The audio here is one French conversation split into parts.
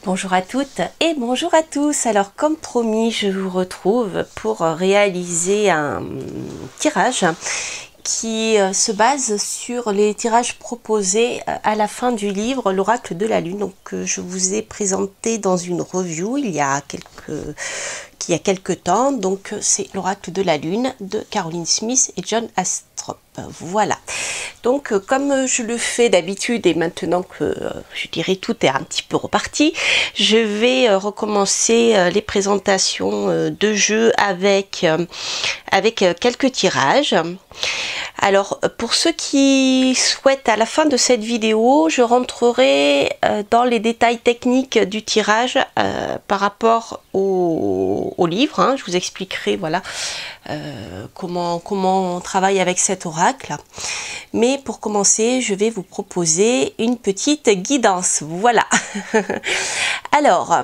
Bonjour à toutes et bonjour à tous. Alors comme promis, je vous retrouve pour réaliser un tirage qui se base sur les tirages proposés à la fin du livre L'Oracle de la Lune. Donc je vous ai présenté dans une review il y a quelques temps. Donc c'est L'Oracle de la Lune de Caroline Smith et John Astrop. Voilà. Donc comme je le fais d'habitude et maintenant que je dirais tout est un petit peu reparti, je vais recommencer les présentations de jeux avec quelques tirages. Alors pour ceux qui souhaitent, à la fin de cette vidéo, je rentrerai dans les détails techniques du tirage par rapport au livre, hein. Je vous expliquerai voilà comment on travaille avec cet oracle. Mais pour commencer, je vais vous proposer une petite guidance. Voilà. Alors,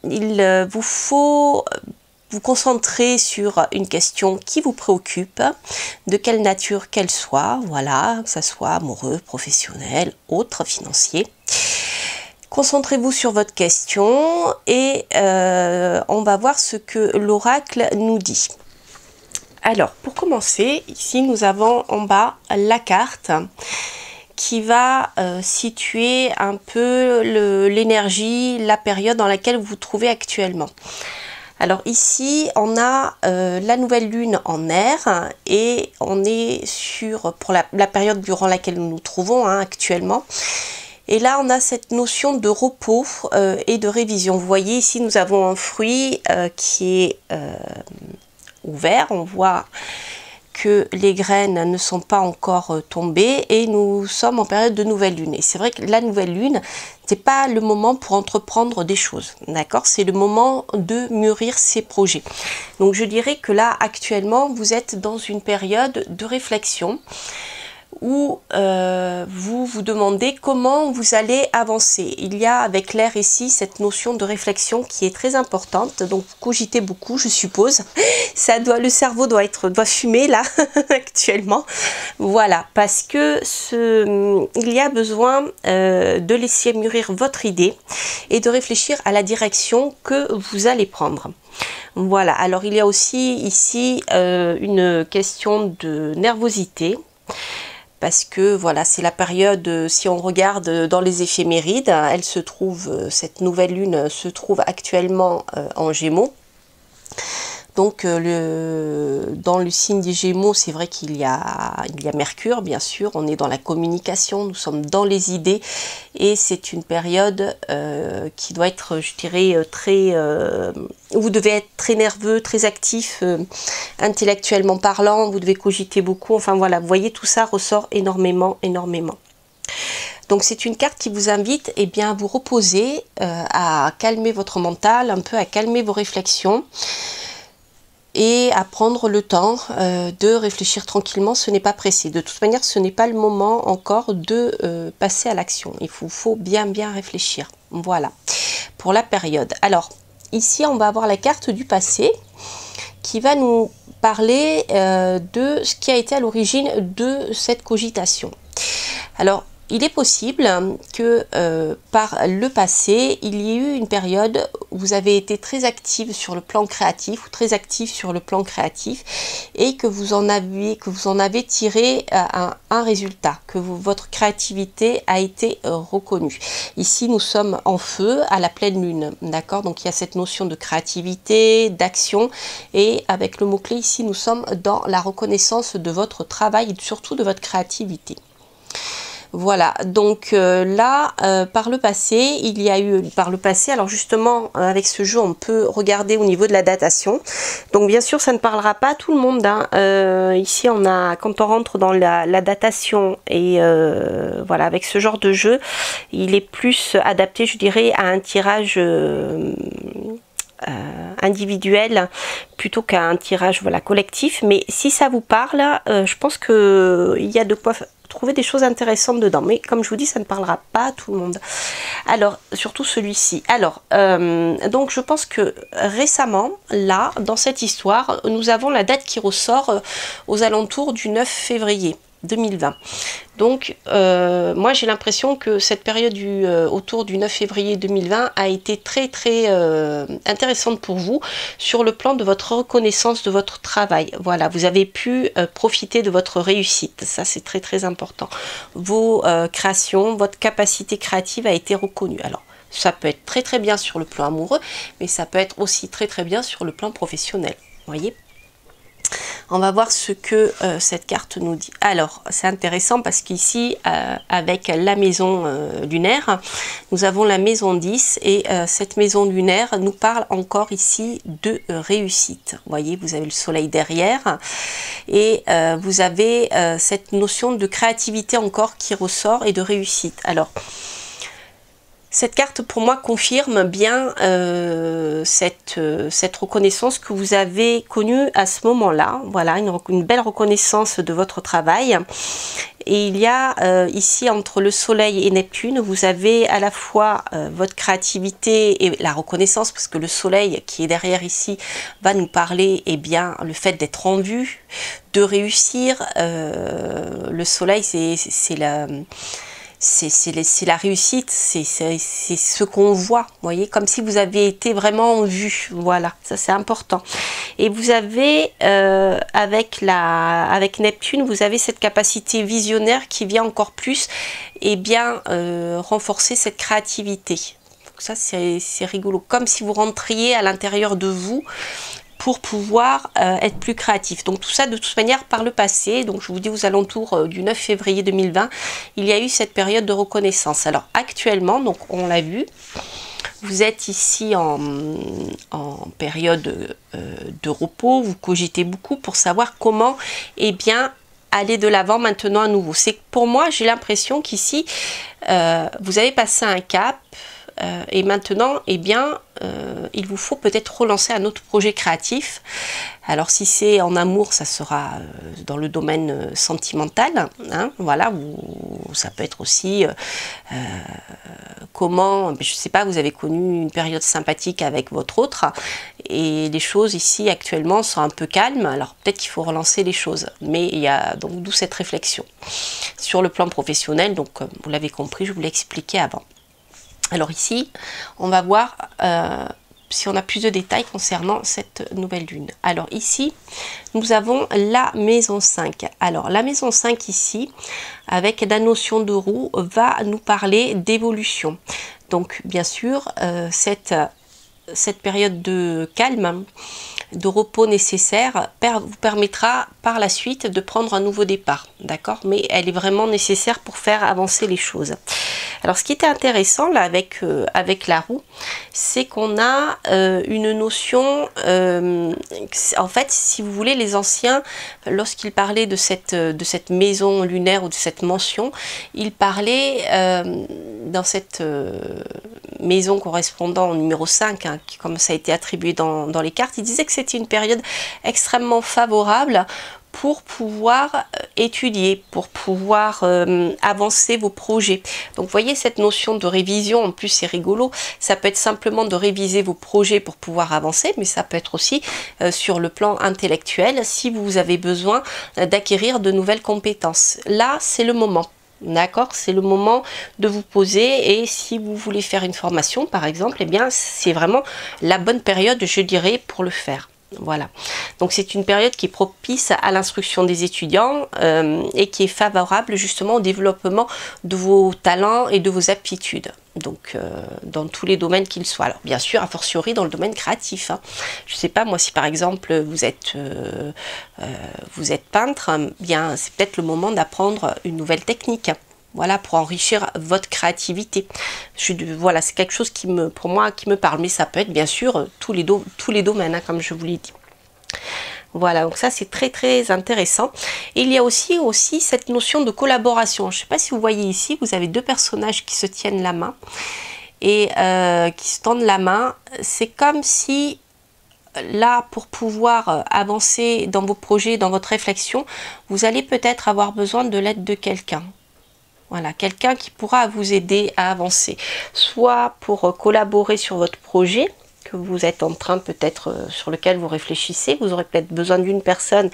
il vous faut vous concentrer sur une question qui vous préoccupe, de quelle nature qu'elle soit, voilà, que ce soit amoureux, professionnel, autre, financier. Concentrez-vous sur votre question et on va voir ce que l'oracle nous dit. Alors, pour commencer, ici nous avons en bas la carte qui va situer un peu l'énergie, la période dans laquelle vous vous trouvez actuellement. Alors ici, on a la nouvelle lune en air et on est pour la période durant laquelle nous nous trouvons actuellement. Et là, on a cette notion de repos et de révision. Vous voyez, ici, nous avons un fruit qui est ouvert. On voit que les graines ne sont pas encore tombées et nous sommes en période de nouvelle lune. Et c'est vrai que la nouvelle lune, c'est pas le moment pour entreprendre des choses, d'accord? C'est le moment de mûrir ses projets. Donc je dirais que là, actuellement, vous êtes dans une période de réflexion où vous vous demandez comment vous allez avancer. Il y a avec l'air ici cette notion de réflexion qui est très importante, donc vous cogitez beaucoup, je suppose. Le cerveau doit fumer là actuellement. Voilà, parce que il y a besoin de laisser mûrir votre idée et de réfléchir à la direction que vous allez prendre. Voilà, alors il y a aussi ici une question de nervosité. Parce que voilà, c'est la période, si on regarde dans les éphémérides, cette nouvelle lune se trouve actuellement en Gémeaux. Donc dans le signe des Gémeaux, c'est vrai qu'il y a Mercure, bien sûr, on est dans la communication, nous sommes dans les idées et c'est une période qui doit être, je dirais, vous devez être très nerveux, très actif, intellectuellement parlant, vous devez cogiter beaucoup, enfin voilà, vous voyez, tout ça ressort énormément. Donc c'est une carte qui vous invite bien, à vous reposer, à calmer votre mental, un peu à calmer vos réflexions, et à prendre le temps de réfléchir tranquillement. Ce n'est pas pressé. De toute manière, ce n'est pas le moment encore de passer à l'action. Il faut bien réfléchir. Voilà, pour la période. Alors, ici, on va avoir la carte du passé qui va nous parler de ce qui a été à l'origine de cette cogitation. Alors, il est possible que par le passé, il y ait eu une période où vous avez été très active sur le plan créatif ou très actif sur le plan créatif et que vous en avez tiré un résultat, que votre créativité a été reconnue. Ici, nous sommes en feu à la pleine lune, d'accord? Donc, il y a cette notion de créativité, d'action et avec le mot-clé ici, nous sommes dans la reconnaissance de votre travail et surtout de votre créativité. Voilà, donc là, par le passé, alors justement, avec ce jeu, on peut regarder au niveau de la datation. Donc bien sûr, ça ne parlera pas à tout le monde, hein. Ici, quand on rentre dans la datation, et voilà, avec ce genre de jeu, il est plus adapté, je dirais, à un tirage individuel plutôt qu'à un tirage collectif. Mais si ça vous parle, je pense qu'il y a de quoi trouver des choses intéressantes dedans, mais comme je vous dis, ça ne parlera pas à tout le monde. Alors, surtout celui-ci. Alors, donc je pense que récemment, là, dans cette histoire, nous avons la date qui ressort aux alentours du 9 février. 2020. Donc, moi j'ai l'impression que cette période autour du 9 février 2020 a été très intéressante pour vous sur le plan de votre reconnaissance de votre travail. Voilà, vous avez pu profiter de votre réussite, ça c'est très important. Vos créations, votre capacité créative a été reconnue. Alors, ça peut être très bien sur le plan amoureux, mais ça peut être aussi très bien sur le plan professionnel. Voyez ? On va voir ce que cette carte nous dit. Alors, c'est intéressant parce qu'ici, avec la maison lunaire, nous avons la maison 10 et cette maison lunaire nous parle encore ici de réussite. Vous voyez, vous avez le soleil derrière et vous avez cette notion de créativité encore qui ressort et de réussite. Alors, cette carte pour moi confirme bien cette reconnaissance que vous avez connue à ce moment-là. Voilà, une belle reconnaissance de votre travail. Et il y a ici entre le soleil et Neptune, vous avez à la fois votre créativité et la reconnaissance, parce que le soleil qui est derrière ici va nous parler bien le fait d'être en vue, de réussir. Le soleil c'est la réussite, c'est ce qu'on voit, vous voyez, comme si vous avez été vraiment en vue, voilà, ça c'est important. Et vous avez, avec Neptune, vous avez cette capacité visionnaire qui vient encore plus, renforcer cette créativité. Donc ça c'est rigolo, comme si vous rentriez à l'intérieur de vous, pour pouvoir être plus créatif. Donc tout ça de toute manière par le passé, donc je vous dis aux alentours du 9 février 2020, il y a eu cette période de reconnaissance. Alors actuellement, donc on l'a vu, vous êtes ici en période de repos, vous cogitez beaucoup pour savoir comment aller de l'avant maintenant à nouveau. C'est que pour moi, j'ai l'impression qu'ici, vous avez passé un cap, et maintenant, il vous faut peut-être relancer un autre projet créatif. Alors si c'est en amour, ça sera dans le domaine sentimental, hein, voilà, ça peut être aussi comment, je sais pas, vous avez connu une période sympathique avec votre autre et les choses ici actuellement sont un peu calmes, alors peut-être qu'il faut relancer les choses, mais il y a donc d'où cette réflexion. Sur le plan professionnel, donc comme vous l'avez compris, je vous l'ai expliqué avant. Alors ici, on va voir si on a plus de détails concernant cette nouvelle lune. Alors ici, nous avons la maison 5. Alors la maison 5 ici, avec la notion de roue, va nous parler d'évolution. Donc bien sûr, cette période de calme, de repos nécessaire vous permettra par la suite de prendre un nouveau départ, d'accord, mais elle est vraiment nécessaire pour faire avancer les choses. Alors ce qui était intéressant là avec la roue, c'est qu'on a une notion, en fait si vous voulez, les anciens, lorsqu'ils parlaient de cette maison lunaire ou de cette mention, ils parlaient dans cette maison correspondant au numéro 5, hein, comme ça a été attribué dans les cartes, ils disaient que c'était une période extrêmement favorable pour pouvoir étudier, pour pouvoir avancer vos projets. Donc vous voyez cette notion de révision, en plus c'est rigolo, ça peut être simplement de réviser vos projets pour pouvoir avancer, mais ça peut être aussi sur le plan intellectuel, si vous avez besoin d'acquérir de nouvelles compétences. Là, c'est le moment. D'accord, c'est le moment de vous poser, et si vous voulez faire une formation par exemple, eh bien c'est vraiment la bonne période, je dirais, pour le faire. Voilà, donc c'est une période qui est propice à l'instruction des étudiants et qui est favorable justement au développement de vos talents et de vos aptitudes. Donc dans tous les domaines qu'ils soient. Alors bien sûr, a fortiori dans le domaine créatif, hein. Je ne sais pas, moi si par exemple vous êtes peintre, bien c'est peut-être le moment d'apprendre une nouvelle technique. Voilà, pour enrichir votre créativité. Voilà, c'est quelque chose qui pour moi, qui me parle. Mais ça peut être bien sûr tous les domaines, hein, comme je vous l'ai dit. Voilà, donc ça c'est très intéressant. Et il y a aussi cette notion de collaboration. Je ne sais pas si vous voyez ici, vous avez deux personnages qui se tiennent la main et qui se tendent la main. C'est comme si là, pour pouvoir avancer dans vos projets, dans votre réflexion, vous allez peut-être avoir besoin de l'aide de quelqu'un. Voilà, quelqu'un qui pourra vous aider à avancer, soit pour collaborer sur votre projet que que vous êtes en train peut-être sur lequel vous réfléchissez. Vous aurez peut-être besoin d'une personne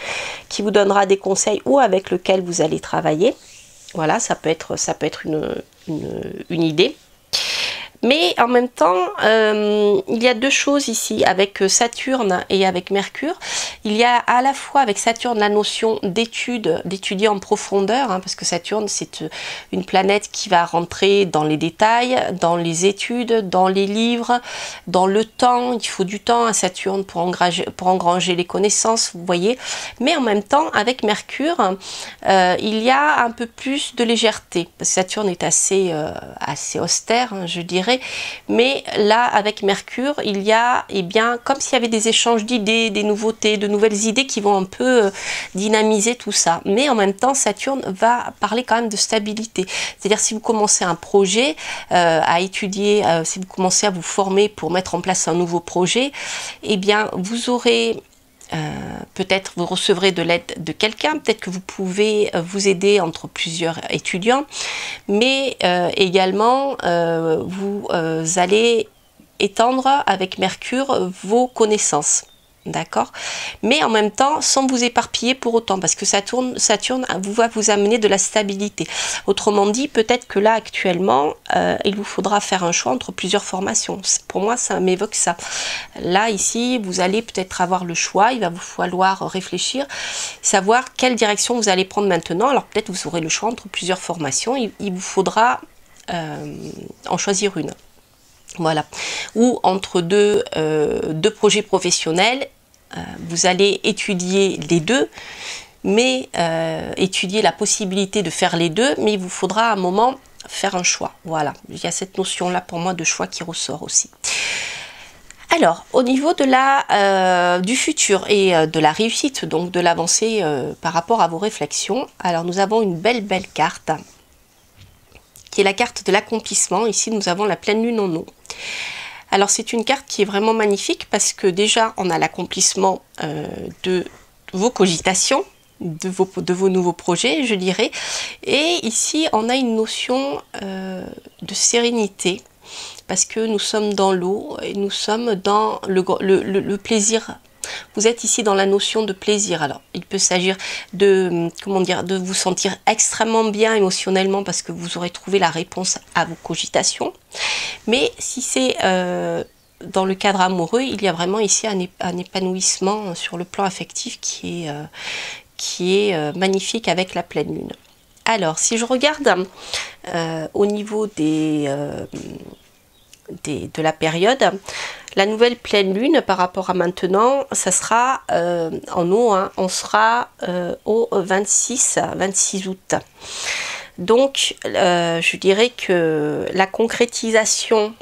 qui vous donnera des conseils ou avec lequel vous allez travailler. Voilà, ça peut être une idée. Mais en même temps, il y a deux choses ici avec Saturne et avec Mercure. Il y a à la fois avec Saturne la notion d'étude, d'étudier en profondeur, hein, parce que Saturne c'est une planète qui va rentrer dans les détails, dans les études, dans les livres, dans le temps. Il faut du temps à Saturne pour engranger les connaissances, vous voyez. Mais en même temps, avec Mercure, il y a un peu plus de légèreté. Saturne est assez austère, hein, je dirais. Mais là, avec Mercure, il y a, eh bien, comme s'il y avait des échanges d'idées, des nouveautés, de nouvelles idées qui vont un peu dynamiser tout ça. Mais en même temps, Saturne va parler quand même de stabilité. C'est-à-dire, si vous commencez un projet à étudier, si vous commencez à vous former pour mettre en place un nouveau projet, eh bien, vous aurez... peut-être vous recevrez de l'aide de quelqu'un, peut-être que vous pouvez vous aider entre plusieurs étudiants, mais également vous allez étendre avec Mercure vos connaissances. D'accord, mais en même temps sans vous éparpiller pour autant, parce que Saturne va vous amener de la stabilité. Autrement dit, peut-être que là actuellement il vous faudra faire un choix entre plusieurs formations. Pour moi, ça m'évoque ça. Là ici, vous allez peut-être avoir le choix, il va vous falloir réfléchir, savoir quelle direction vous allez prendre maintenant. Alors peut-être vous aurez le choix entre plusieurs formations, il vous faudra en choisir une. Voilà, ou entre deux projets professionnels, vous allez étudier les deux, mais étudier la possibilité de faire les deux, mais il vous faudra à un moment faire un choix. Voilà, il y a cette notion-là pour moi de choix qui ressort aussi. Alors, au niveau de du futur et de la réussite, donc de l'avancée par rapport à vos réflexions, alors nous avons une belle carte, qui est la carte de l'accomplissement. Ici, nous avons la pleine lune en eau. Alors, c'est une carte qui est vraiment magnifique parce que déjà, on a l'accomplissement de vos cogitations, de vos nouveaux projets, je dirais. Et ici, on a une notion de sérénité parce que nous sommes dans l'eau et nous sommes dans le plaisir. Vous êtes ici dans la notion de plaisir. Alors, il peut s'agir de, comment dire, de vous sentir extrêmement bien émotionnellement parce que vous aurez trouvé la réponse à vos cogitations. Mais si c'est dans le cadre amoureux, il y a vraiment ici un épanouissement sur le plan affectif qui est magnifique avec la pleine lune. Alors, si je regarde au niveau de la période, la nouvelle pleine lune par rapport à maintenant, ça sera en eau, hein, on sera au 26 août. Donc je dirais que la concrétisation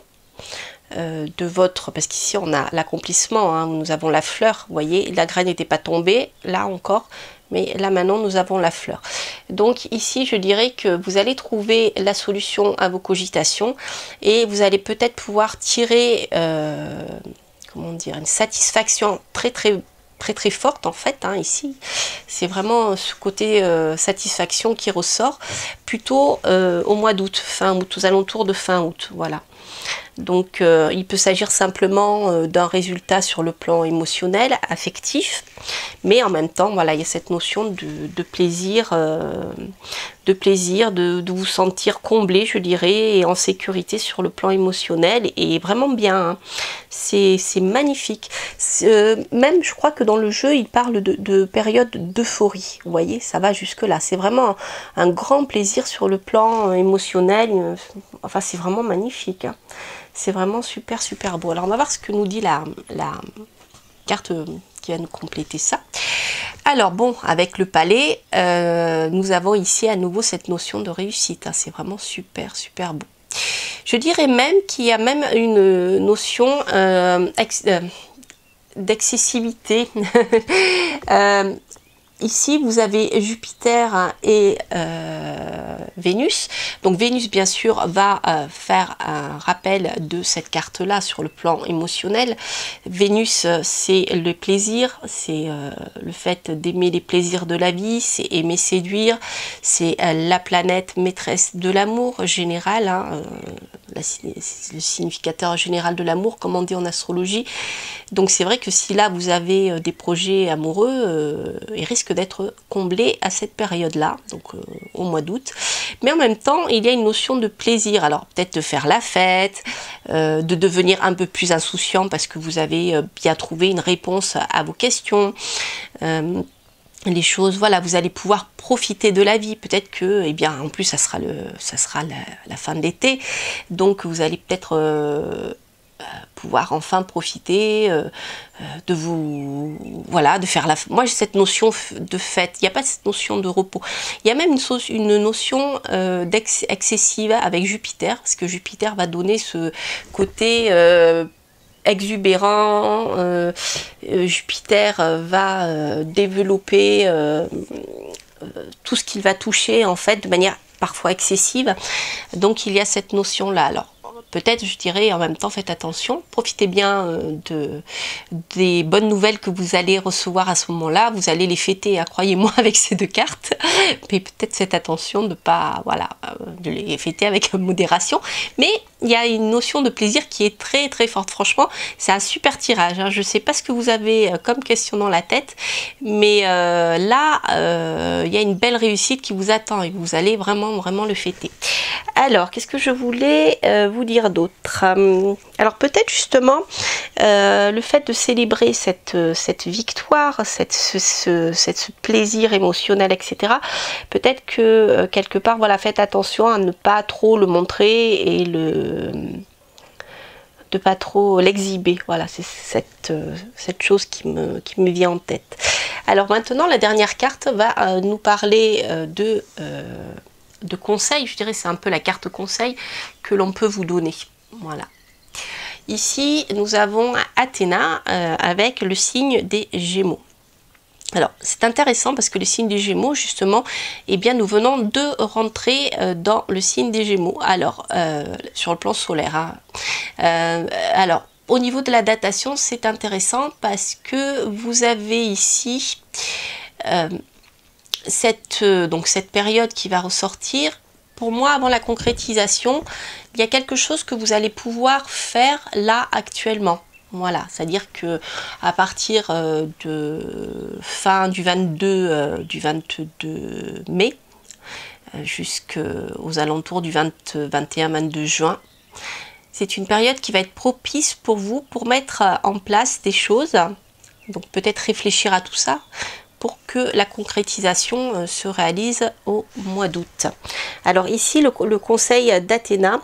de votre, parce qu'ici on a l'accomplissement, hein, nous avons la fleur, vous voyez, la graine n'était pas tombée, là encore, mais là maintenant nous avons la fleur. Donc ici je dirais que vous allez trouver la solution à vos cogitations et vous allez peut-être pouvoir tirer comment dire, une satisfaction très forte en fait, hein, ici c'est vraiment ce côté satisfaction qui ressort plutôt au mois d'août, fin août, aux alentours de fin août, voilà. Donc il peut s'agir simplement d'un résultat sur le plan émotionnel, affectif, mais en même temps, voilà, il y a cette notion de plaisir, de vous sentir comblé, je dirais, et en sécurité sur le plan émotionnel, et vraiment bien, hein. C'est magnifique. Même, je crois que dans le jeu, il parle de période d'euphorie, vous voyez, ça va jusque-là. C'est vraiment un grand plaisir sur le plan émotionnel, enfin, c'est vraiment magnifique, hein. C'est vraiment super beau. Alors on va voir ce que nous dit la carte qui va nous compléter ça. Alors bon, avec le palais, nous avons ici à nouveau cette notion de réussite, hein. C'est vraiment super beau. Je dirais même qu'il y a même une notion d'accessibilité. Ici, vous avez Jupiter et Vénus. Donc Vénus, bien sûr, va faire un rappel de cette carte-là sur le plan émotionnel. Vénus, c'est le plaisir, c'est le fait d'aimer les plaisirs de la vie, c'est aimer séduire, c'est la planète maîtresse de l'amour général, hein, c'est le significateur général de l'amour, comme on dit en astrologie. Donc c'est vrai que si là vous avez des projets amoureux, ils risquent d'être comblés à cette période-là, donc au mois d'août. Mais en même temps, il y a une notion de plaisir. Alors peut-être de faire la fête, de devenir un peu plus insouciant parce que vous avez bien trouvé une réponse à vos questions. Les choses, voilà, vous allez pouvoir profiter de la vie. Peut-être que, eh bien, en plus, ça sera la fin de l'été, donc vous allez peut-être pouvoir enfin profiter de vous, voilà, de faire la. Moi, j'ai cette notion de fête. Il n'y a pas cette notion de repos. Il y a même une notion d'excessive avec Jupiter, parce que Jupiter va donner ce côté exubérant. Jupiter va développer tout ce qu'il va toucher en fait de manière parfois excessive. Donc il y a cette notion là. Alors peut-être, je dirais, en même temps, faites attention, profitez bien des bonnes nouvelles que vous allez recevoir à ce moment-là. Vous allez les fêter, croyez-moi, avec ces deux cartes. Mais peut-être faites attention de pas, voilà, de les fêter avec modération. Mais il y a une notion de plaisir qui est très très forte. Franchement, c'est un super tirage. Hein. Je ne sais pas ce que vous avez comme question dans la tête, mais là, il y a une belle réussite qui vous attend et vous allez vraiment le fêter. Alors, qu'est-ce que je voulais vous dire d'autre? Alors peut-être justement le fait de célébrer cette victoire, ce plaisir émotionnel, etc. Peut-être que quelque part, voilà, faites attention à ne pas trop le montrer et de pas trop l'exhiber. Voilà, c'est cette chose qui me vient en tête. Alors maintenant, la dernière carte va nous parler de conseils. Je dirais c'est un peu la carte conseil que l'on peut vous donner. Voilà. Ici, nous avons Athéna avec le signe des Gémeaux. Alors, c'est intéressant parce que le signe des Gémeaux, justement, eh bien, nous venons de rentrer dans le signe des Gémeaux. Alors, sur le plan solaire. Hein. Alors, au niveau de la datation, c'est intéressant parce que vous avez ici cette période qui va ressortir. Pour moi, avant la concrétisation, il y a quelque chose que vous allez pouvoir faire là actuellement. Voilà, c'est-à-dire que à partir de fin du 22 mai jusqu'aux alentours du 21-22 juin, c'est une période qui va être propice pour vous pour mettre en place des choses. Donc peut-être réfléchir à tout ça pour que la concrétisation se réalise au mois d'août. Alors ici, le conseil d'Athéna,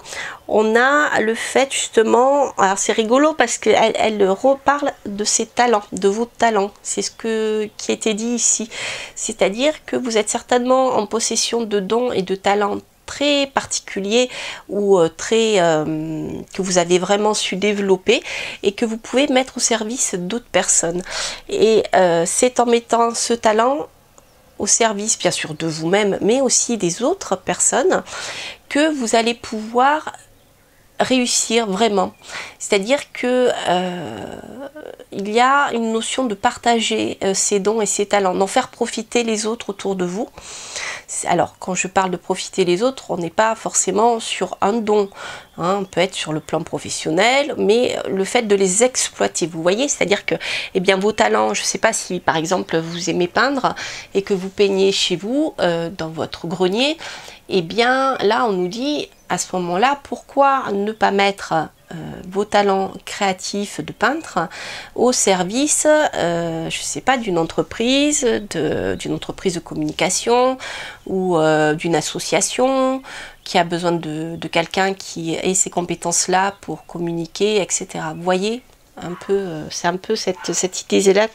on a le fait justement, alors c'est rigolo parce qu'elle reparle de ses talents, de vos talents, c'est qui a été dit ici, c'est-à-dire que vous êtes certainement en possession de dons et de talents très particulier ou que vous avez vraiment su développer et que vous pouvez mettre au service d'autres personnes. Et c'est en mettant ce talent au service bien sûr de vous-même mais aussi des autres personnes que vous allez pouvoir réussir vraiment. C'est-à-dire que il y a une notion de partager ses dons et ses talents, d'en faire profiter les autres autour de vous. Alors, quand je parle de profiter les autres, on n'est pas forcément sur un don. Hein, on peut être sur le plan professionnel, mais le fait de les exploiter, vous voyez, c'est-à-dire que eh bien, vos talents, je ne sais pas si par exemple vous aimez peindre et que vous peignez chez vous, dans votre grenier, eh bien là on nous dit à ce moment-là, pourquoi ne pas mettre vos talents créatifs de peintre au service, je ne sais pas, d'une entreprise de communication ou d'une association qui a besoin de quelqu'un qui ait ces compétences-là pour communiquer, etc. Vous voyez un peu, c'est un peu cette idée-là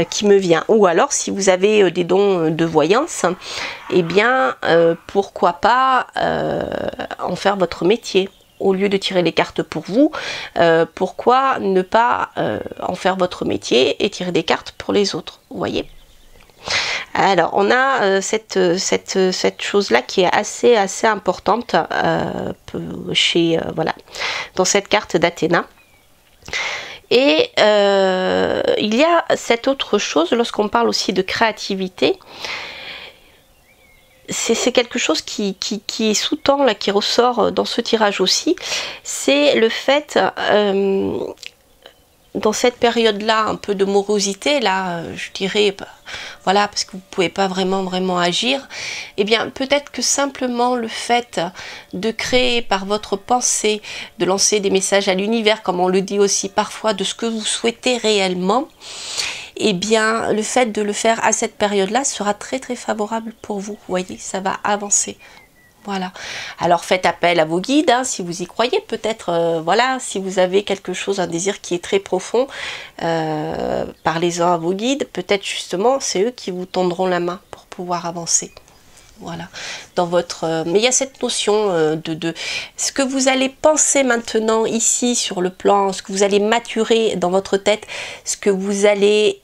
qui me vient. Ou alors, si vous avez des dons de voyance, eh bien, pourquoi pas en faire votre métier. Au lieu de tirer les cartes pour vous, pourquoi ne pas en faire votre métier et tirer des cartes pour les autres, vous voyez? Alors, on a cette chose-là qui est assez importante voilà, dans cette carte d'Athéna. Et il y a cette autre chose, lorsqu'on parle aussi de créativité, c'est quelque chose qui est sous-tend, là, qui ressort dans ce tirage aussi, c'est le fait, dans cette période-là, un peu de morosité, là, je dirais, voilà, parce que vous ne pouvez pas vraiment agir, eh bien, peut-être que simplement le fait de créer par votre pensée, de lancer des messages à l'univers, comme on le dit aussi parfois, de ce que vous souhaitez réellement, eh bien, le fait de le faire à cette période-là sera très favorable pour vous. Vous voyez, ça va avancer. Voilà. Alors faites appel à vos guides, hein, si vous y croyez. Peut-être, voilà, si vous avez quelque chose, un désir qui est très profond, parlez-en à vos guides. Peut-être justement, c'est eux qui vous tendront la main pour pouvoir avancer. Voilà, dans votre... mais il y a cette notion de ce que vous allez penser maintenant ici sur le plan, ce que vous allez maturer dans votre tête, ce que vous allez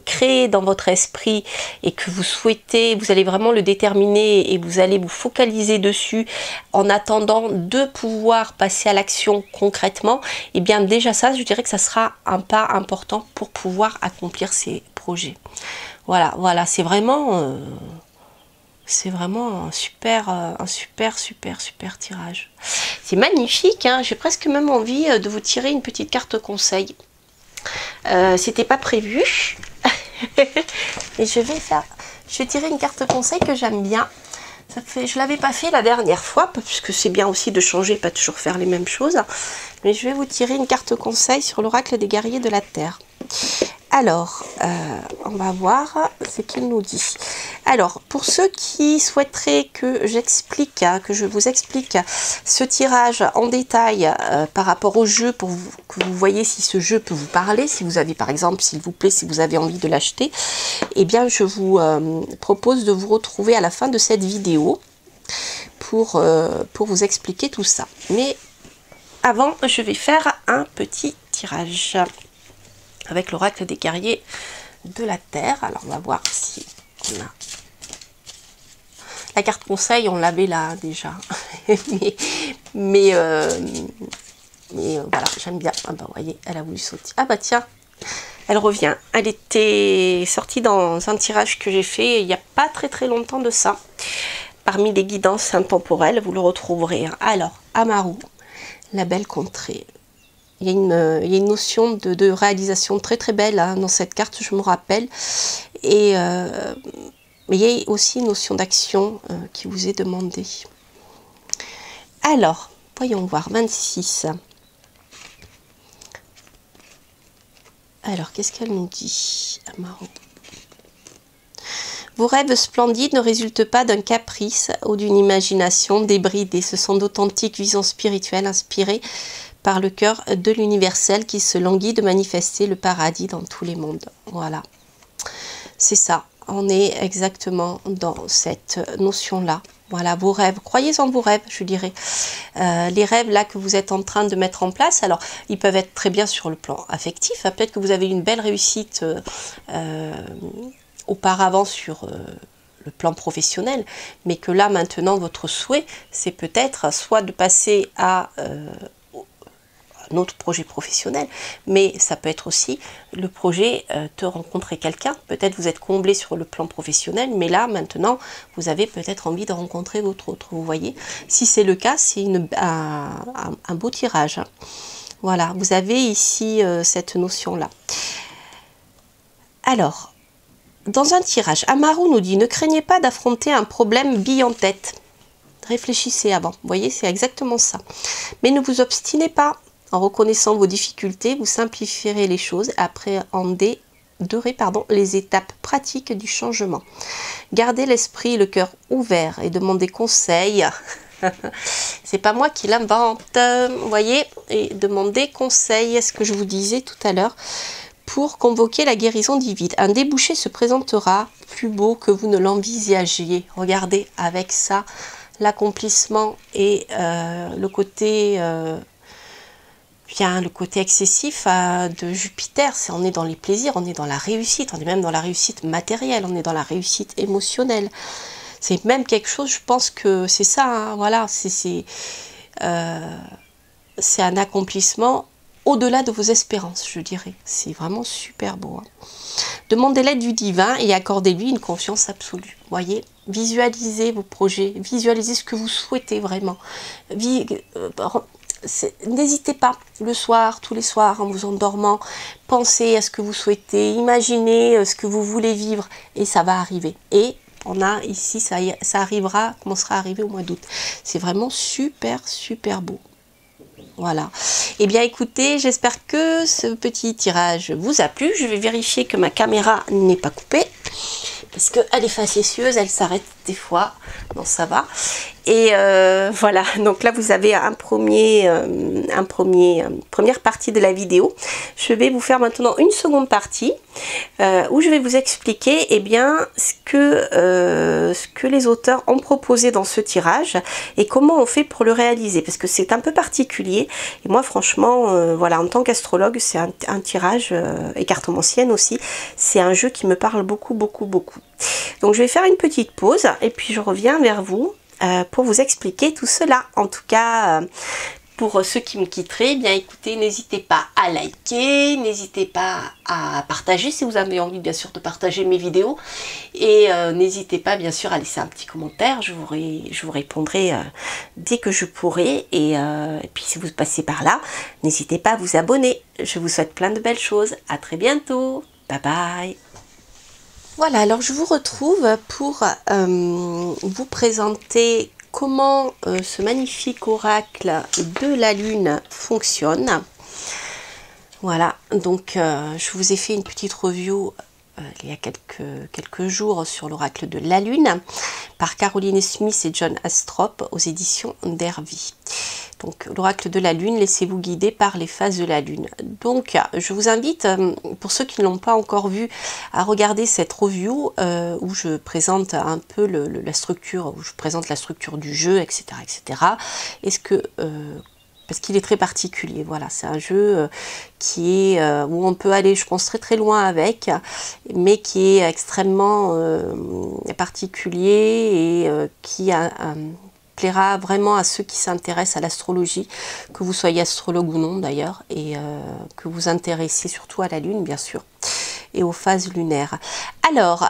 créer dans votre esprit et que vous souhaitez, vous allez vraiment le déterminer et vous allez vous focaliser dessus en attendant de pouvoir passer à l'action concrètement. Et bien déjà ça, je dirais que ça sera un pas important pour pouvoir accomplir ces projets. Voilà, voilà, c'est vraiment... c'est vraiment un super tirage. C'est magnifique, hein. J'ai presque même envie de vous tirer une petite carte conseil. C'était pas prévu. Et je vais tirer une carte conseil que j'aime bien. Je l'avais pas fait la dernière fois, puisque c'est bien aussi de changer, pas toujours faire les mêmes choses. Mais je vais vous tirer une carte conseil sur l'oracle des guerriers de la Terre. Alors, on va voir ce qu'il nous dit. Alors, pour ceux qui souhaiteraient que j'explique, que je vous explique ce tirage en détail par rapport au jeu, pour que vous voyez si ce jeu peut vous parler, si vous avez par exemple, s'il vous plaît, si vous avez envie de l'acheter, eh bien, je vous propose de vous retrouver à la fin de cette vidéo pour vous expliquer tout ça. Mais avant, je vais faire un petit tirage avec l'oracle des guerriers de la Terre. Alors on va voir si on a la carte conseil, on l'avait là déjà. mais voilà, j'aime bien. Ah bah vous voyez, elle a voulu sauter. Ah bah tiens, elle revient. Elle était sortie dans un tirage que j'ai fait il n'y a pas très longtemps de ça. Parmi les guidances intemporelles, vous le retrouverez. Alors, Amaru, la belle contrée. Il y a une notion de réalisation très belle hein, dans cette carte, je me rappelle. Et il y a aussi une notion d'action qui vous est demandée. Alors, voyons voir, 26. Alors, qu'est-ce qu'elle nous dit, Amaru? Vos rêves splendides ne résultent pas d'un caprice ou d'une imagination débridée. Ce sont d'authentiques visions spirituelles inspirées par le cœur de l'universel qui se languit de manifester le paradis dans tous les mondes. Voilà, c'est ça, on est exactement dans cette notion-là. Voilà, vos rêves, croyez en vos rêves, je dirais. Les rêves là que vous êtes en train de mettre en place, alors ils peuvent être très bien sur le plan affectif, hein, peut-être que vous avez une belle réussite auparavant sur le plan professionnel, mais que là maintenant votre souhait, c'est peut-être soit de passer à notre projet professionnel, mais ça peut être aussi le projet de rencontrer quelqu'un. Peut-être vous êtes comblé sur le plan professionnel, mais là maintenant vous avez peut-être envie de rencontrer votre autre. Vous voyez, si c'est le cas, c'est un beau tirage. Voilà, vous avez ici cette notion là. Alors, dans un tirage, Amaru nous dit: ne craignez pas d'affronter un problème bille en tête. Réfléchissez avant. Vous voyez, c'est exactement ça. Mais ne vous obstinez pas. En reconnaissant vos difficultés, vous simplifierez les choses, appréhenderez les étapes pratiques du changement. Gardez l'esprit et le cœur ouverts et demandez conseil. C'est pas moi qui l'invente, vous voyez, et demandez conseil, est ce que je vous disais tout à l'heure, pour convoquer la guérison divine. Un débouché se présentera plus beau que vous ne l'envisagiez. Regardez, avec ça, l'accomplissement et le côté... bien le côté excessif de Jupiter, on est dans les plaisirs, on est dans la réussite, on est même dans la réussite matérielle, on est dans la réussite émotionnelle. C'est même quelque chose, je pense que c'est ça, hein, voilà, c'est un accomplissement au-delà de vos espérances, je dirais. C'est vraiment super beau. Hein. Demandez l'aide du divin et accordez-lui une confiance absolue. Voyez, visualisez vos projets, visualisez ce que vous souhaitez vraiment. N'hésitez pas, le soir, tous les soirs, en vous endormant, pensez à ce que vous souhaitez, imaginez ce que vous voulez vivre et ça va arriver. Et on a ici, ça arrivera, commencera à arriver au mois d'août. C'est vraiment super, super beau. Voilà. Eh bien, écoutez, j'espère que ce petit tirage vous a plu. Je vais vérifier que ma caméra n'est pas coupée. Parce qu'elle est facétieuse, elle s'arrête des fois. Non, ça va. Et voilà, donc là vous avez première partie de la vidéo. Je vais vous faire maintenant une seconde partie où je vais vous expliquer eh bien, ce que les auteurs ont proposé dans ce tirage et comment on fait pour le réaliser. Parce que c'est un peu particulier. Et moi franchement, voilà, en tant qu'astrologue, c'est un tirage, et cartomancienne aussi, c'est un jeu qui me parle beaucoup, beaucoup, beaucoup. Donc je vais faire une petite pause et puis je reviens vers vous pour vous expliquer tout cela. En tout cas, pour ceux qui me quitteraient, eh bien écoutez, n'hésitez pas à liker, n'hésitez pas à partager si vous avez envie bien sûr de partager mes vidéos et n'hésitez pas bien sûr à laisser un petit commentaire, je vous répondrai dès que je pourrai et puis si vous passez par là, n'hésitez pas à vous abonner. Je vous souhaite plein de belles choses, à très bientôt, bye bye. Voilà, alors je vous retrouve pour vous présenter comment ce magnifique oracle de la lune fonctionne. Voilà, donc je vous ai fait une petite review il y a quelques jours sur l'oracle de la lune par Caroline Smith et John Astrop aux éditions d'Hervy. Donc l'oracle de la lune, laissez-vous guider par les phases de la lune. Donc je vous invite, pour ceux qui ne l'ont pas encore vu, à regarder cette review où je présente un peu la structure, où je présente la structure du jeu, etc. etc. Est-ce que parce qu'il est très particulier, voilà, c'est un jeu qui est où on peut aller, je pense, très très loin avec, mais qui est extrêmement particulier et qui plaira vraiment à ceux qui s'intéressent à l'astrologie, que vous soyez astrologue ou non d'ailleurs, et que vous intéressez surtout à la lune bien sûr, et aux phases lunaires. Alors,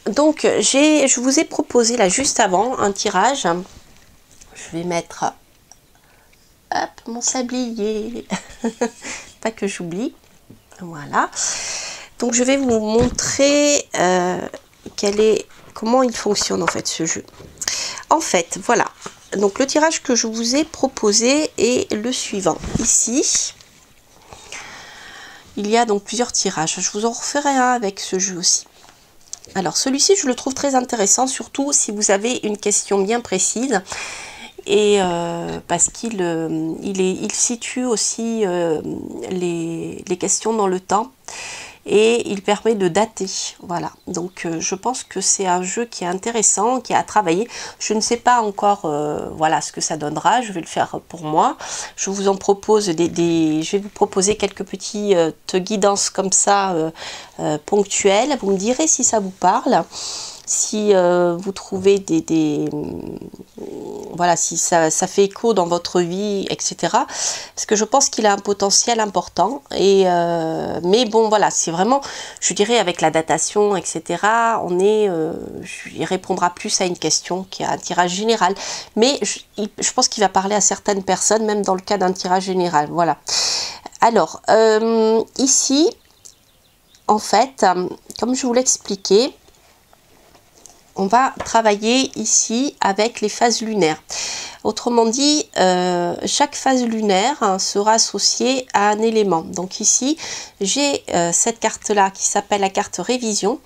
donc je vous ai proposé là juste avant un tirage, je vais mettre hop, mon sablier, pas que j'oublie, voilà. Donc je vais vous montrer comment il fonctionne en fait ce jeu. En fait, voilà, donc le tirage que je vous ai proposé est le suivant. Ici, il y a donc plusieurs tirages. Je vous en referai un avec ce jeu aussi. Alors celui-ci, je le trouve très intéressant, surtout si vous avez une question bien précise. Et parce qu'il situe aussi les questions dans le temps. Et il permet de dater, voilà. Donc je pense que c'est un jeu qui est intéressant, qui est à travailler. Je ne sais pas encore voilà ce que ça donnera, je vais le faire pour moi. Je vous en propose je vais vous proposer quelques petites guidances comme ça ponctuelles. Vous me direz si ça vous parle. Si vous trouvez voilà, si ça fait écho dans votre vie, etc. Parce que je pense qu'il a un potentiel important. Et, mais bon, voilà, c'est vraiment, je dirais, avec la datation, etc., il répondra plus à une question qui a un tirage général. Mais je pense qu'il va parler à certaines personnes, même dans le cas d'un tirage général. Voilà. Alors, ici, en fait, comme je vous l'expliquais, on va travailler ici avec les phases lunaires. Autrement dit, chaque phase lunaire sera associée à un élément. Donc ici, j'ai cette carte-là qui s'appelle la carte révision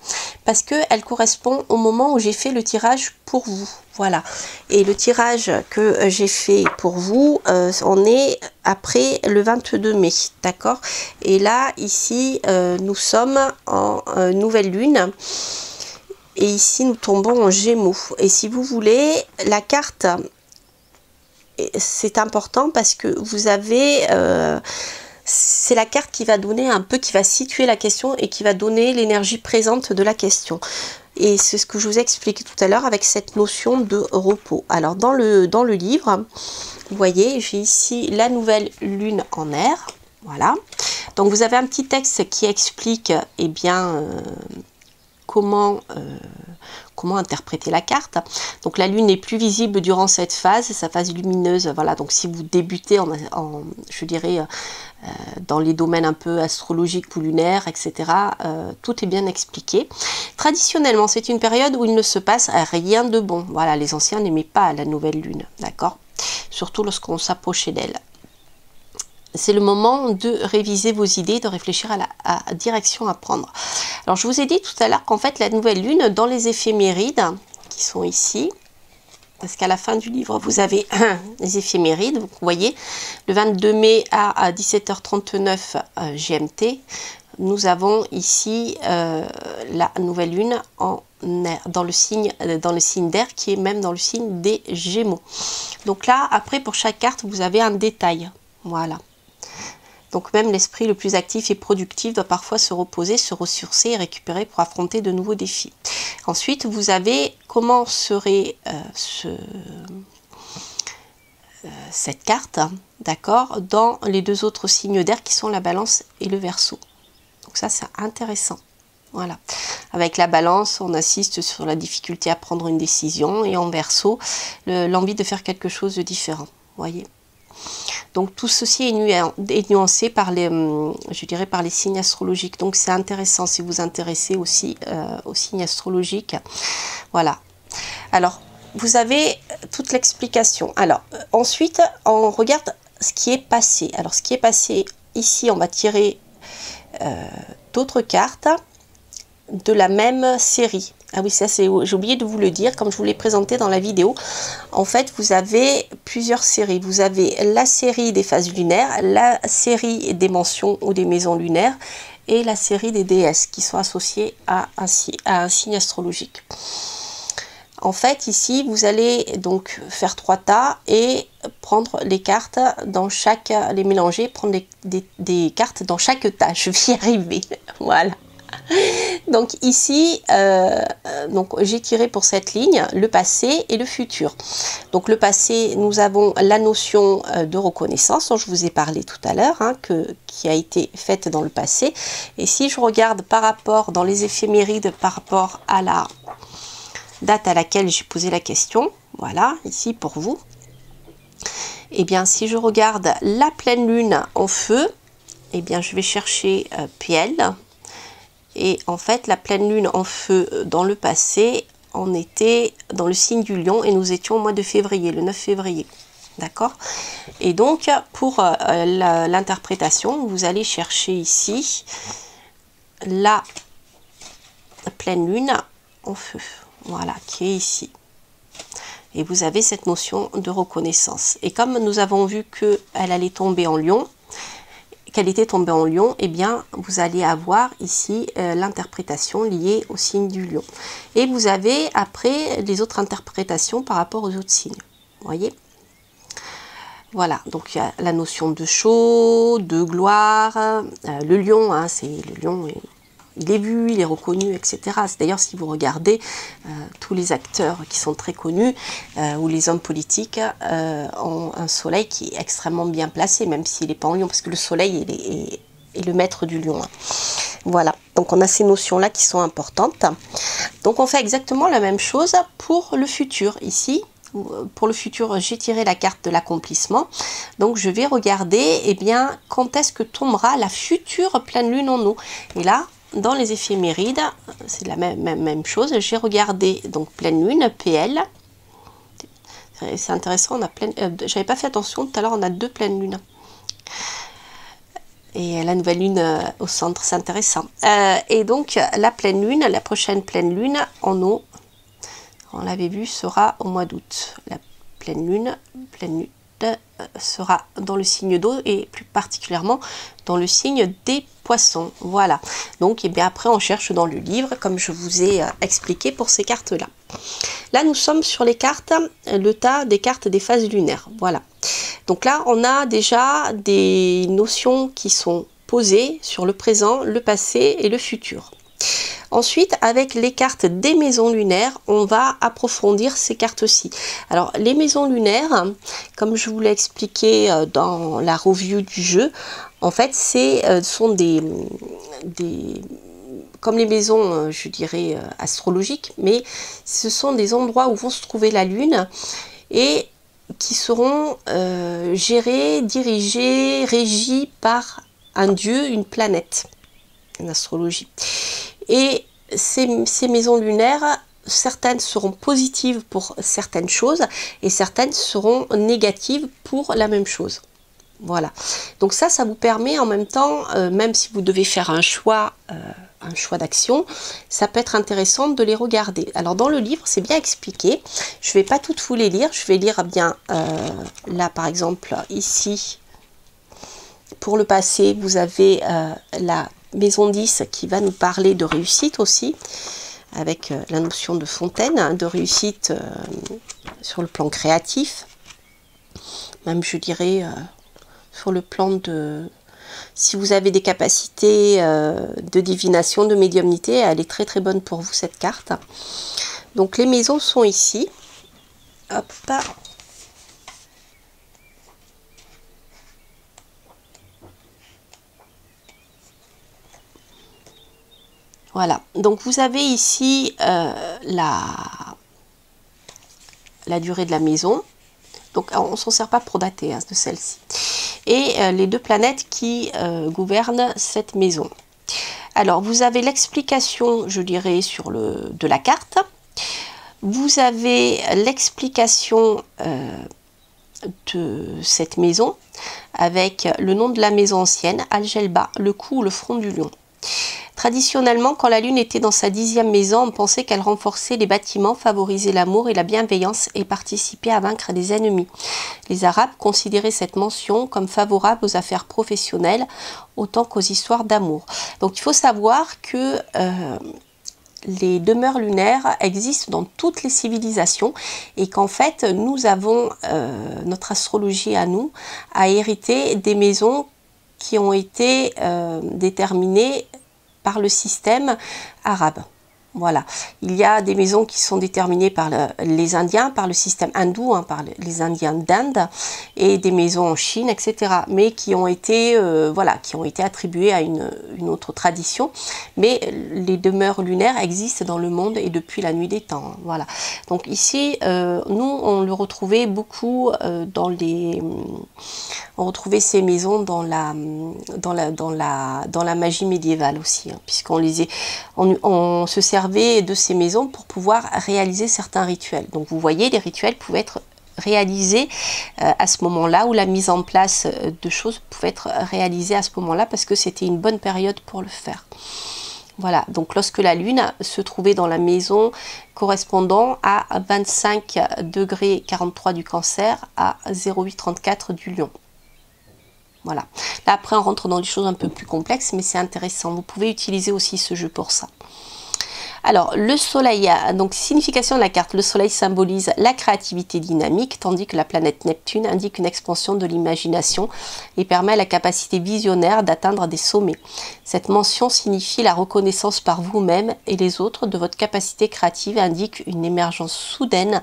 parce qu'elle correspond au moment où j'ai fait le tirage pour vous. Voilà. Et le tirage que j'ai fait pour vous, on est après le 22 mai. D'accord? Et là, ici, nous sommes en nouvelle lune. Et ici, nous tombons en Gémeaux. Et si vous voulez, la carte, c'est important parce que vous avez... c'est la carte qui va donner un peu, qui va situer la question et qui va donner l'énergie présente de la question. Et c'est ce que je vous ai expliqué tout à l'heure avec cette notion de repos. Alors, dans le livre, vous voyez, j'ai ici la nouvelle lune en air. Voilà. Donc vous avez un petit texte qui explique eh bien, comment interpréter la carte. Donc la lune est plus visible durant cette phase, sa phase lumineuse. Voilà, donc si vous débutez je dirais, dans les domaines un peu astrologiques ou lunaires, etc., tout est bien expliqué. Traditionnellement, c'est une période où il ne se passe rien de bon. Voilà, les anciens n'aimaient pas la nouvelle lune, d'accord? Surtout lorsqu'on s'approchait d'elle. C'est le moment de réviser vos idées, de réfléchir à la direction à prendre. Alors, je vous ai dit tout à l'heure qu'en fait, la nouvelle lune, dans les éphémérides, qui sont ici, parce qu'à la fin du livre, vous avez les éphémérides, vous voyez, le 22 mai à 17h39 GMT, nous avons ici la nouvelle lune dans le signe d'air, qui est même dans le signe des Gémeaux. Donc là, après, pour chaque carte, vous avez un détail. Voilà. Donc même l'esprit le plus actif et productif doit parfois se reposer, se ressourcer et récupérer pour affronter de nouveaux défis. Ensuite, vous avez comment serait cette carte, d'accord, dans les deux autres signes d'air qui sont la Balance et le Verseau. Donc ça, c'est intéressant. Voilà. Avec la Balance, on insiste sur la difficulté à prendre une décision, et en Verseau, l'envie de faire quelque chose de différent. Voyez. Donc tout ceci est nuancé par les, je dirais, par les signes astrologiques. Donc c'est intéressant si vous vous intéressez aussi aux signes astrologiques. Voilà. Alors, vous avez toute l'explication. Alors, ensuite, on regarde ce qui est passé. Alors, ce qui est passé, ici, on va tirer d'autres cartes de la même série. Ah oui, ça c'est, j'ai oublié de vous le dire, comme je vous l'ai présenté dans la vidéo. En fait, vous avez plusieurs séries. Vous avez la série des phases lunaires, la série des mentions ou des maisons lunaires et la série des déesses qui sont associées à un signe astrologique. En fait, ici, vous allez donc faire 3 tas et prendre les cartes dans chaque, les mélanger, prendre des cartes dans chaque tas. Je vais y arriver. Voilà. Donc ici, j'ai tiré pour cette ligne le passé et le futur. Donc le passé, nous avons la notion de reconnaissance dont je vous ai parlé tout à l'heure, hein, qui a été faite dans le passé. Et si je regarde par rapport dans les éphémérides, par rapport à la date à laquelle j'ai posé la question, voilà, ici pour vous, et bien si je regarde la pleine lune en feu, et bien je vais chercher PL. Et en fait, la pleine lune en feu dans le passé, on était dans le signe du lion et nous étions au mois de février, le 9 février. D'accord? Et donc, pour l'interprétation, vous allez chercher ici la pleine lune en feu. Voilà, qui est ici. Et vous avez cette notion de reconnaissance. Et comme nous avons vu qu'elle allait tomber en lion, qu'elle était tombée en lion, eh bien, vous allez avoir ici l'interprétation liée au signe du lion. Et vous avez après les autres interprétations par rapport aux autres signes. Vous voyez? Voilà, donc il y a la notion de chaud, de gloire, le lion, hein, c'est le lion, il est vu, il est reconnu, etc. D'ailleurs, si vous regardez tous les acteurs qui sont très connus, ou les hommes politiques, ont un soleil qui est extrêmement bien placé, même s'il n'est pas en lion, parce que le soleil est le maître du lion. Hein. Voilà, donc on a ces notions-là qui sont importantes. Donc on fait exactement la même chose pour le futur. Ici, pour le futur, j'ai tiré la carte de l'accomplissement. Donc je vais regarder, eh bien, quand est-ce que tombera la future pleine lune en eau. Et là, dans les éphémérides, c'est la même chose. J'ai regardé donc pleine lune, PL. C'est intéressant, on a pleine. J'avais pas fait attention tout à l'heure, on a 2 pleines lunes. Et la nouvelle lune au centre, c'est intéressant. Et donc la pleine lune, la prochaine pleine lune en eau, on l'avait vu, sera au mois d'août. La pleine lune sera dans le signe d'eau et plus particulièrement dans le signe des poissons. Voilà. Donc, et bien après, on cherche dans le livre, comme je vous ai expliqué pour ces cartes-là. Là, nous sommes sur les cartes, le tas des cartes des phases lunaires. Voilà. Donc là, on a déjà des notions qui sont posées sur le présent, le passé et le futur. Ensuite, avec les cartes des maisons lunaires, on va approfondir ces cartes-ci. Alors, les maisons lunaires, comme je vous l'ai expliqué dans la review du jeu, en fait, sont comme les maisons, je dirais, astrologiques, mais ce sont des endroits où vont se trouver la Lune et qui seront gérés, dirigés, régis par un dieu, une planète, en astrologie. Et ces maisons lunaires, certaines seront positives pour certaines choses et certaines seront négatives pour la même chose. Voilà. Donc ça vous permet en même temps, même si vous devez faire un choix d'action, ça peut être intéressant de les regarder. Alors dans le livre, c'est bien expliqué. Je ne vais pas toutes vous les lire. Je vais lire bien là, par exemple, ici. Pour le passé, vous avez la maison 10 qui va nous parler de réussite aussi, avec la notion de fontaine, hein, de réussite sur le plan créatif. Même, je dirais, sur le plan de... Si vous avez des capacités de divination, de médiumnité, elle est très très bonne pour vous, cette carte. Donc les maisons sont ici. Hop. Voilà, donc vous avez ici la durée de la maison. Donc on ne s'en sert pas pour dater hein, de celle-ci. Et les deux planètes qui gouvernent cette maison. Alors vous avez l'explication, je dirais, de la carte. Vous avez l'explication de cette maison avec le nom de la maison ancienne, Algelba, le cou ou le front du lion. Traditionnellement, quand la lune était dans sa 10e maison, on pensait qu'elle renforçait les bâtiments, favorisait l'amour et la bienveillance et participait à vaincre des ennemis. Les Arabes considéraient cette mention comme favorable aux affaires professionnelles autant qu'aux histoires d'amour. Donc il faut savoir que les demeures lunaires existent dans toutes les civilisations et qu'en fait nous avons, notre astrologie à nous, a hérité des maisons qui ont été déterminées par le système arabe. Voilà, il y a des maisons qui sont déterminées par les Indiens, par le système hindou, hein, par les Indiens d'Inde, et des maisons en Chine, etc. Mais qui ont été, voilà, qui ont été attribuées à une autre tradition. Mais les demeures lunaires existent dans le monde et depuis la nuit des temps. Hein, voilà. Donc ici, nous, on le retrouvait beaucoup dans les... On retrouvait ces maisons dans la magie médiévale aussi, hein, puisqu'on on se servait de ces maisons pour pouvoir réaliser certains rituels. Donc vous voyez, les rituels pouvaient être réalisés à ce moment-là, ou la mise en place de choses pouvait être réalisée à ce moment-là, parce que c'était une bonne période pour le faire. Voilà, donc lorsque la lune se trouvait dans la maison correspondant à 25 degrés 43 du Cancer, à 0834 du Lion. Voilà. Là, après, on rentre dans des choses un peu plus complexes, mais c'est intéressant. Vous pouvez utiliser aussi ce jeu pour ça. Alors, le soleil, donc signification de la carte, le soleil symbolise la créativité dynamique, tandis que la planète Neptune indique une expansion de l'imagination et permet la capacité visionnaire d'atteindre des sommets. Cette mention signifie la reconnaissance par vous-même et les autres de votre capacité créative et indique une émergence soudaine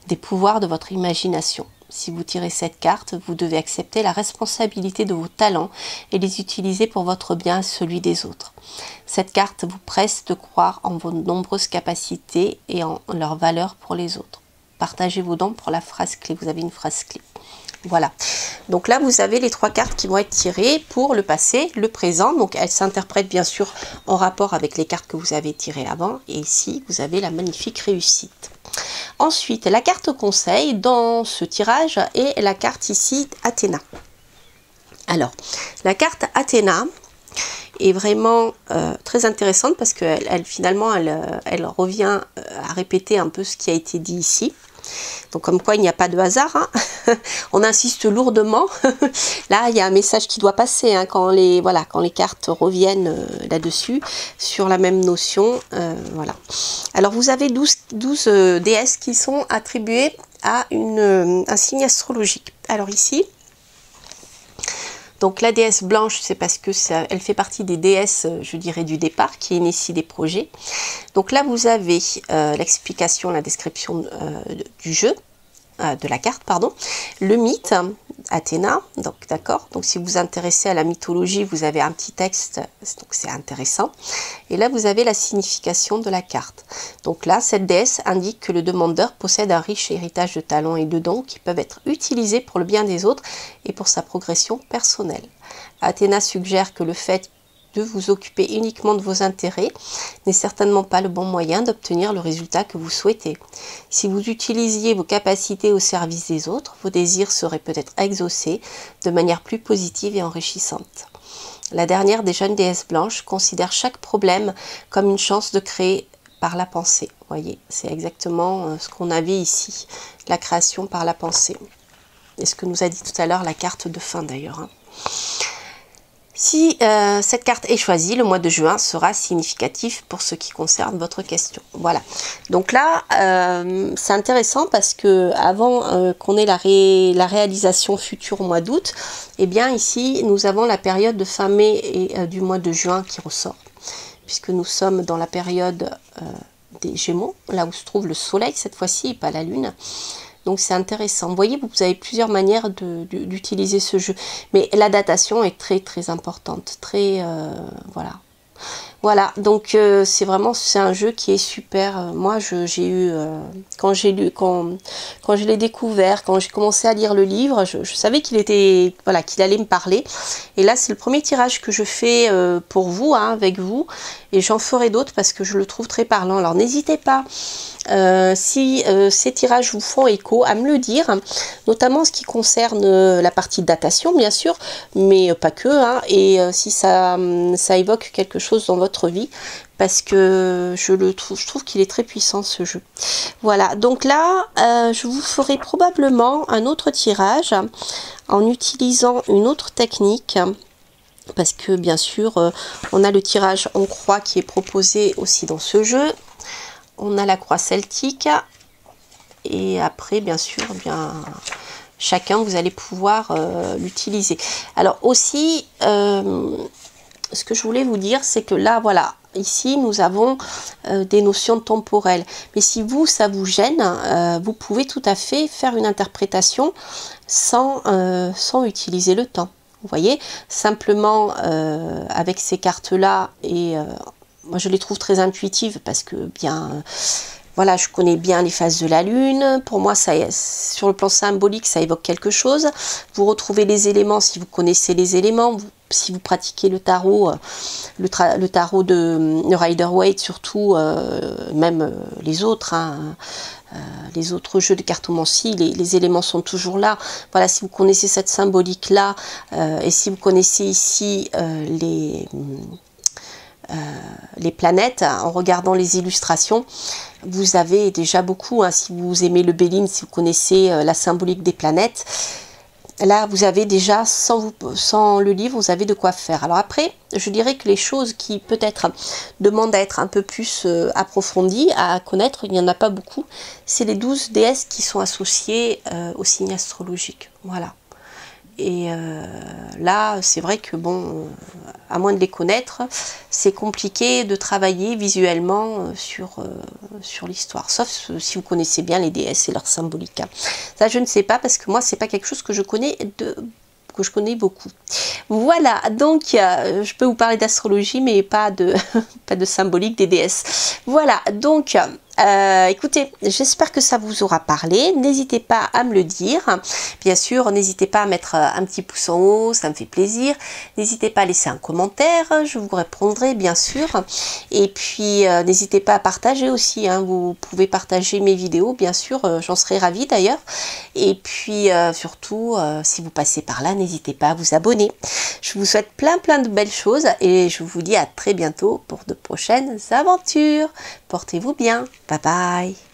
des pouvoirs de votre imagination. Si vous tirez cette carte, vous devez accepter la responsabilité de vos talents et les utiliser pour votre bien et celui des autres. Cette carte vous presse de croire en vos nombreuses capacités et en leur valeur pour les autres. Partagez vos dons pour la phrase clé. Vous avez une phrase clé. Voilà. Donc là, vous avez les 3 cartes qui vont être tirées pour le passé, le présent. Donc elles s'interprètent bien sûr en rapport avec les cartes que vous avez tirées avant. Et ici, vous avez la magnifique réussite. Ensuite, la carte conseil dans ce tirage est la carte ici Athéna. Alors, la carte Athéna est vraiment très intéressante parce qu'elle finalement elle revient à répéter un peu ce qui a été dit ici. Donc comme quoi il n'y a pas de hasard, hein. On insiste lourdement. Là il y a un message qui doit passer hein, quand les cartes reviennent là-dessus sur la même notion. Voilà. Alors vous avez 12 déesses qui sont attribuées à un signe astrologique. Alors ici Donc la déesse blanche, c'est parce que elle fait partie des déesses, je dirais, du départ, qui initie des projets. Donc là, vous avez l'explication, la description du jeu, de la carte, pardon, le mythe, Athéna, donc d'accord, donc si vous vous intéressez à la mythologie, vous avez un petit texte, donc c'est intéressant, et là vous avez la signification de la carte. Donc là, cette déesse indique que le demandeur possède un riche héritage de talents et de dons qui peuvent être utilisés pour le bien des autres et pour sa progression personnelle. Athéna suggère que le fait de vous occuper uniquement de vos intérêts n'est certainement pas le bon moyen d'obtenir le résultat que vous souhaitez. Si vous utilisiez vos capacités au service des autres, vos désirs seraient peut-être exaucés de manière plus positive et enrichissante. La dernière des jeunes déesses blanches considère chaque problème comme une chance de créer par la pensée. Vous voyez, c'est exactement ce qu'on avait ici, la création par la pensée. Et ce que nous a dit tout à l'heure la carte de fin d'ailleurs. Si cette carte est choisie, le mois de juin sera significatif pour ce qui concerne votre question. Voilà. Donc là, c'est intéressant parce que avant qu'on ait la réalisation future au mois d'août, eh bien ici, nous avons la période de fin mai et du mois de juin qui ressort. Puisque nous sommes dans la période des Gémeaux, là où se trouve le Soleil cette fois-ci et pas la Lune. Donc c'est intéressant. Vous voyez, vous avez plusieurs manières d'utiliser ce jeu. Mais la datation est très très importante. Très voilà. Voilà, donc c'est un jeu qui est super. Moi, j'ai eu quand je l'ai découvert, quand j'ai commencé à lire le livre, je savais qu'il était voilà qu'il allait me parler. Et là, c'est le premier tirage que je fais pour vous, hein, avec vous, et j'en ferai d'autres parce que je le trouve très parlant. Alors n'hésitez pas. Si ces tirages vous font écho, à me le dire, notamment ce qui concerne la partie de datation, bien sûr, mais pas que, hein, et si ça évoque quelque chose dans votre vie, parce que je trouve qu'il est très puissant ce jeu. Voilà, donc là, je vous ferai probablement un autre tirage en utilisant une autre technique. Parce que bien sûr, on a le tirage en croix qui est proposé aussi dans ce jeu. On a la croix celtique et après bien sûr chacun vous allez pouvoir l'utiliser. Alors aussi ce que je voulais vous dire, c'est que là voilà, ici nous avons des notions temporelles, mais si vous ça vous gêne, vous pouvez tout à fait faire une interprétation sans utiliser le temps. Vous voyez, simplement avec ces cartes là et moi, je les trouve très intuitives parce que voilà, je connais bien les phases de la Lune. Pour moi, sur le plan symbolique, ça évoque quelque chose. Vous retrouvez les éléments si vous connaissez les éléments. Si vous pratiquez le tarot, le tarot de Rider-Waite, surtout, même les autres, hein, les autres jeux de cartomancie, les éléments sont toujours là. Voilà, si vous connaissez cette symbolique-là, et si vous connaissez ici les planètes, en regardant les illustrations, vous avez déjà beaucoup, hein, si vous aimez le Béline, si vous connaissez la symbolique des planètes, là vous avez déjà, sans le livre, vous avez de quoi faire. Alors après, je dirais que les choses qui peut-être demandent à être un peu plus approfondies, à connaître, il n'y en a pas beaucoup, c'est les 12 déesses qui sont associées au signe astrologique. Voilà. Et là, c'est vrai que bon, à moins de les connaître, c'est compliqué de travailler visuellement sur l'histoire. Sauf si vous connaissez bien les déesses et leur symbolique. Ça, je ne sais pas parce que moi, c'est pas quelque chose que je connais beaucoup. Voilà, donc je peux vous parler d'astrologie, mais pas de symbolique des déesses. Voilà, donc écoutez, j'espère que ça vous aura parlé. N'hésitez pas à me le dire. Bien sûr, n'hésitez pas à mettre un petit pouce en haut, ça me fait plaisir. N'hésitez pas à laisser un commentaire, je vous répondrai bien sûr. Et puis, n'hésitez pas à partager aussi, hein. Vous pouvez partager mes vidéos, bien sûr, j'en serais ravie d'ailleurs. Et puis, surtout, si vous passez par là, n'hésitez pas à vous abonner. Je vous souhaite plein de belles choses et je vous dis à très bientôt pour de prochaines aventures. Portez-vous bien. Bye bye.